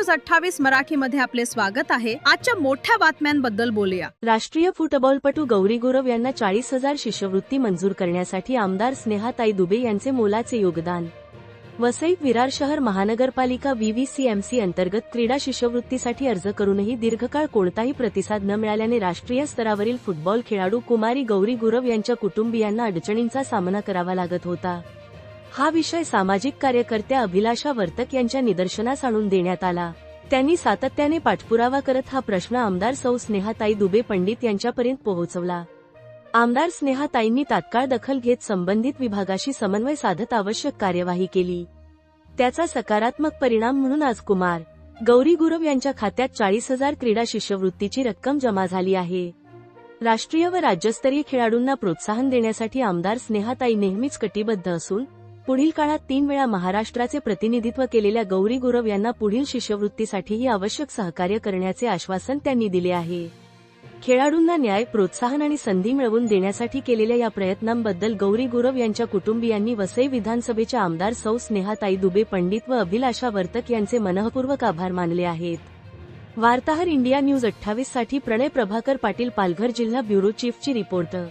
News 28 मराठीमध्ये आपले स्वागत आहे। आजच्या मोठ्या बातम्यांबद्दल बोलूया। राष्ट्रीय फुटबॉलपटू गौरी गुरव यांना 40,000 शिष्यवृत्ती मंजूर करण्यासाठी आमदार स्नेहाताई दुबे यांचे मोलाचे योगदान। वसई विरार शहर महानगरपालिका VVCMC अंतर्गत क्रीडा शिष्यवृत्तीसाठी अर्ज करूनही दीर्घकाळ कोणताही प्रतिसाद न मिळाल्याने राष्ट्रीय स्तरावरील फुटबॉल खेळाडू कुमारी गौरी गुरव यांच्या कुटुंबियांना अडचणींचा सामना करावा लागत होता। हा विषय सामाजिक कार्यकर्त्या अभिलाषा वर्तक यांच्या निदर्शनास आणून देण्यात आला। त्यांनी सातत्याने पाठपुरावा करत हा प्रश्न आमदार सौ स्नेहाताई दुबे पंडित यांच्यापर्यंत पोहोचवला। आमदार स्नेहाताईंनी तात्काळ दखल घेत संबंधित विभागाशी समन्वय साधत आवश्यक कार्यवाही केली। त्याचा सकारात्मक परिणाम म्हणून आज कुमार गौरी गुरव यांच्या खात्यात 40,000 क्रीडा शिष्यवृत्तीची रक्कम जमा झाली आहे। राष्ट्रीय व राज्यस्तरीय खेळाडूंना प्रोत्साहन देण्यासाठी आमदार स्नेहाताई नेहमीच कटिबद्ध असून पुढील काळात 3 वेळा महाराष्ट्राचे प्रतिनिधित्व केलेल्या गौरी गुरव यांना पुढील शिष्यवृत्तीसाठीही आवश्यक सहकार्य करण्याचे आश्वासन त्यांनी दिले आहे। खेळाडूंना न्याय, प्रोत्साहन आणि संधी मिळवून देण्यासाठी केलेल्या या प्रयत्नांबद्दल गौरी गुरव यांच्या कुटुंबियांनी वसई विधानसभेच्या आमदार सौ स्नेहाताई दुबे पंडित व अभिलाषा वर्तक यांचे मनःपूर्वक आभार मानले आहेत। वार्ताहर इंडिया न्यूज 28 साठी प्रणय प्रभाकर पाटील, पालघर जिल्हा ब्युरो चीफची रिपोर्टर।